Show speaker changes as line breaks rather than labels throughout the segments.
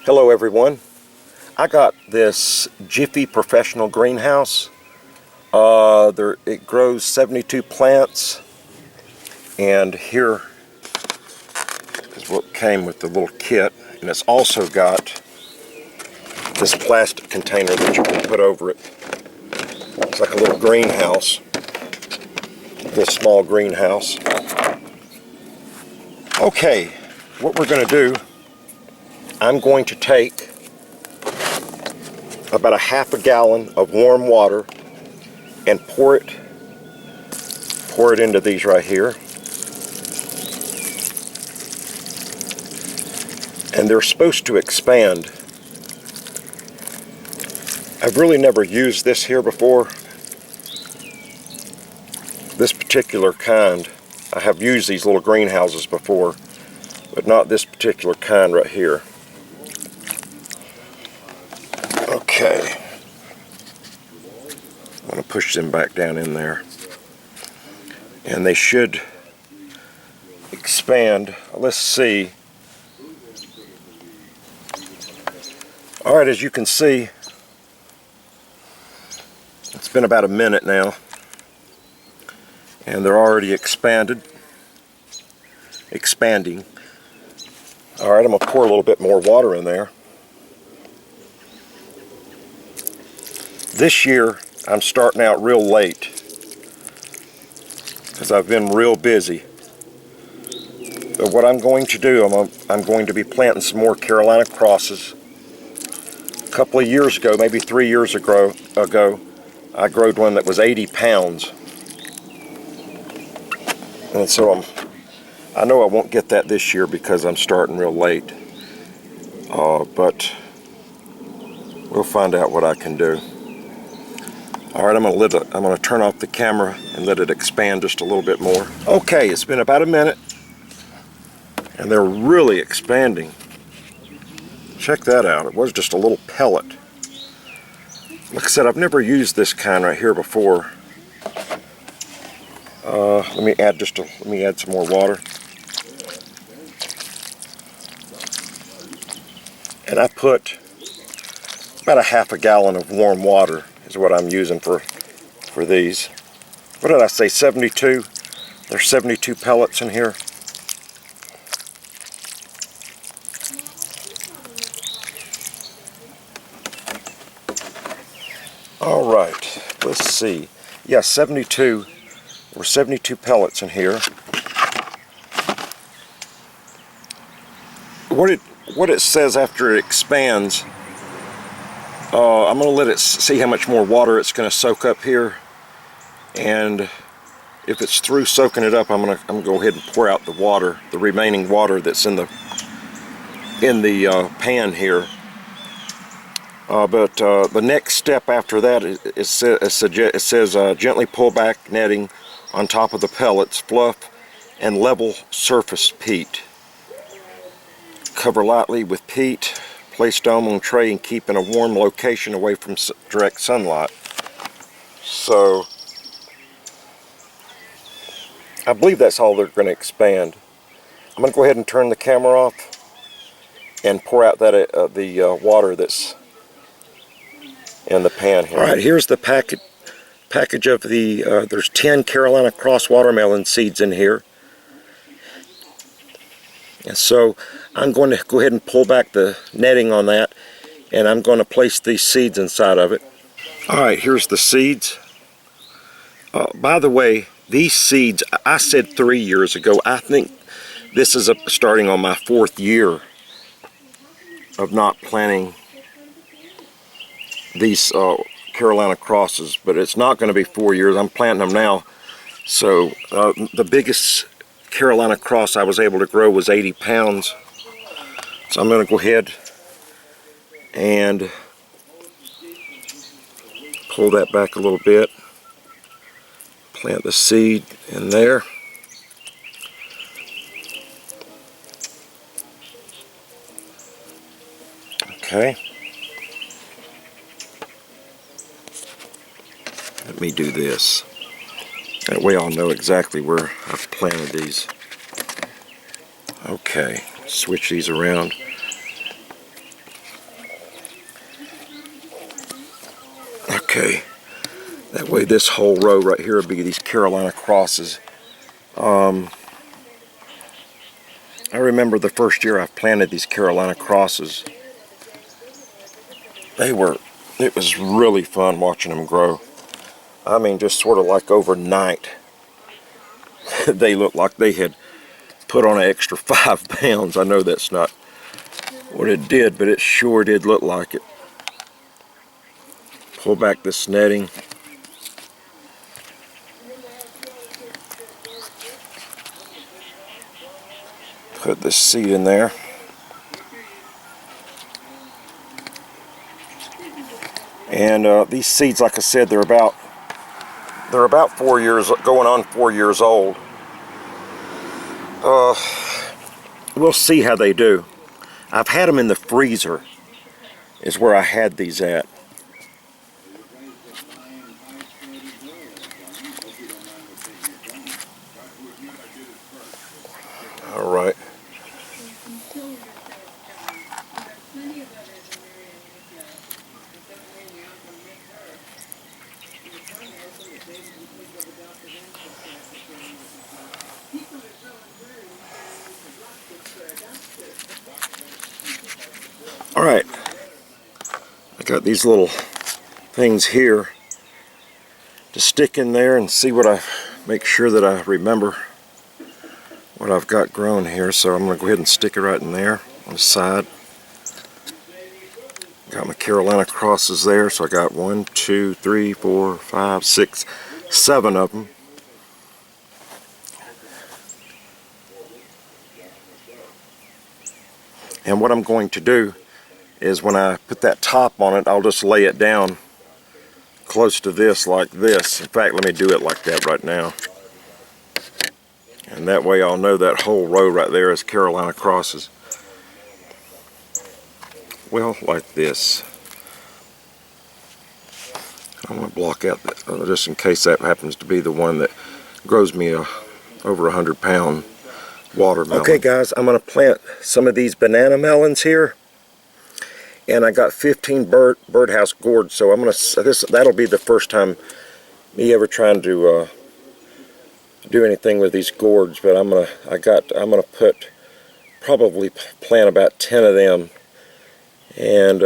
Hello everyone. I got this Jiffy Professional Greenhouse. It grows 72 plants, and here is what came with the little kit, and it's also got this plastic container that you can put over it. It's like a little greenhouse, a little small greenhouse. Okay, what we're going to do, I'm going to take about a half a gallon of warm water and pour it into these right here. And they're supposed to expand. I've really never used this here before. This particular kind. I have used these little greenhouses before, but not this particular kind right here. Okay. I'm going to push them back down in there. And they should expand. Let's see. Alright, as you can see, it's been about a minute now, and they're already expanding. Alright, I'm going to pour a little bit more water in there. This year, I'm starting out real late, because I've been real busy. But what I'm going to do, I'm going to be planting some more Carolina crosses. A couple of years ago, maybe 3 years ago, I growed one that was 80 pounds. And so I know I won't get that this year because I'm starting real late. But we'll find out what I can do. Alright, I'm going to turn off the camera and let it expand just a little bit more. Okay, it's been about a minute, and they're really expanding. Check that out. It was just a little pellet. Like I said, I've never used this kind right here before. Let me add some more water. And I put about a half a gallon of warm water is what I'm using for these. What did I say, 72? There's 72 pellets in here. Alright, let's see. Yeah, 72. There were 72 pellets in here. What it says after it expands, I'm going to let it see how much more water it's going to soak up here, and if it's through soaking it up, I'm going to go ahead and pour out the water, the remaining water that's in the pan here. But the next step after that, it says gently pull back netting on top of the pellets, fluff and level surface peat. Cover lightly with peat. Place dome on tray and keep in a warm location away from direct sunlight. So I believe that's all they're going to expand. I'm going to go ahead and turn the camera off and pour out that the water that's in the pan here. All right, here's the package of the. There's 10 Carolina cross watermelon seeds in here. And so I'm going to go ahead and pull back the netting on that, and I'm going to place these seeds inside of it. Alright, here's the seeds. By the way, these seeds, I said 3 years ago. I think this is starting on my 4th year of not planting these Carolina crosses, but it's not going to be 4 years. I'm planting them now. So the biggest Carolina cross I was able to grow was 80 pounds. So I'm going to go ahead and pull that back a little bit. Plant the seed in there. Okay. Let me do this. That way I'll know exactly where I've planted these. Okay, switch these around. Okay, that way this whole row right here will be these Carolina crosses. I remember the first year I planted these Carolina crosses. It was really fun watching them grow. I mean, just sort of like overnight, they looked like they had put on an extra 5 pounds. I know that's not what it did, but it sure did look like it. Pull back this netting. Put this seed in there. And these seeds, like I said, they're about 4 years, going on 4 years old. We'll see how they do. I've had them in the freezer, is where I had these at. All right. All right. I got these little things here to stick in there and see make sure that I remember what I've got grown here. So I'm going to go ahead and stick it right in there on the side. Got my Carolina crosses there, so I got 1, 2, 3, 4, 5, 6, 7 of them. And what I'm going to do is when I put that top on it, I'll just lay it down close to this like this. In fact, let me do it like that right now. And that way I'll know that whole row right there is Carolina crosses. Well, like this. I'm going to block out that, just in case that happens to be the one that grows me over 100-pound watermelon. Okay guys, I'm going to plant some of these banana melons here. And I got 15 Birdhouse Gourds, so I'm that'll be the first time me ever trying to do anything with these gourds. But I'm gonna probably plant about 10 of them, and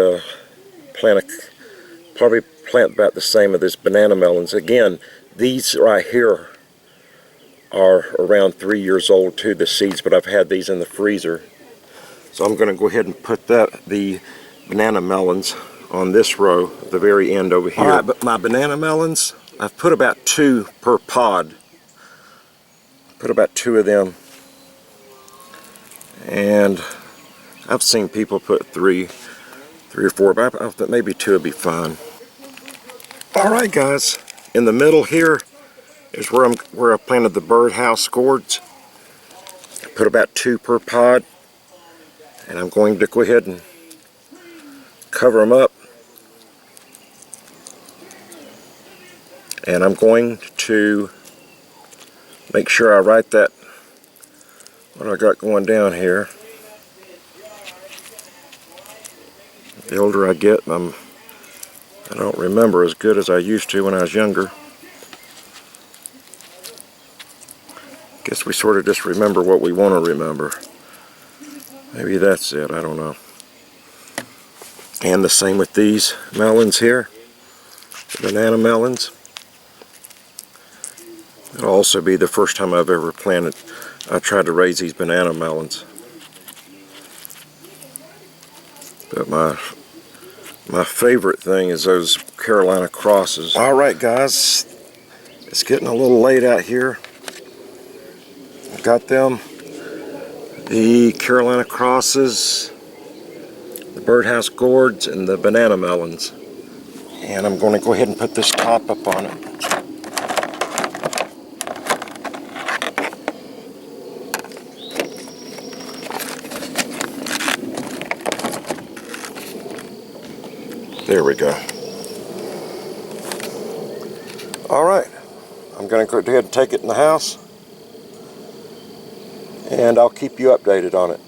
probably plant about the same of these banana melons. Again, these right here are around 3 years old too, the seeds, but I've had these in the freezer. So I'm going to go ahead and put the banana melons on this row at the very end over here. Alright, but my banana melons, I've put about 2 per pod. Put about 2 of them. And I've seen people put 3 or 4, but I thought maybe 2 would be fine. Alright guys, in the middle here is where I planted the Birdhouse Gourds. I put about 2 per pod. And I'm going to go ahead and cover them up, and I'm going to make sure I write that what I got going down here. The older I get, I don't remember as good as I used to when I was younger. Guess we sort of just remember what we want to remember. Maybe that's it, I don't know. And the same with these melons here, the banana melons. It'll also be the first time I've ever I tried to raise these banana melons. But my favorite thing is those Carolina crosses. Alright guys, it's getting a little late out here. I've got them, the Carolina crosses, the Birdhouse Gourds, and the banana melons. And I'm going to go ahead and put this top up on it. There we go. Alright, I'm going to go ahead and take it in the house, and I'll keep you updated on it.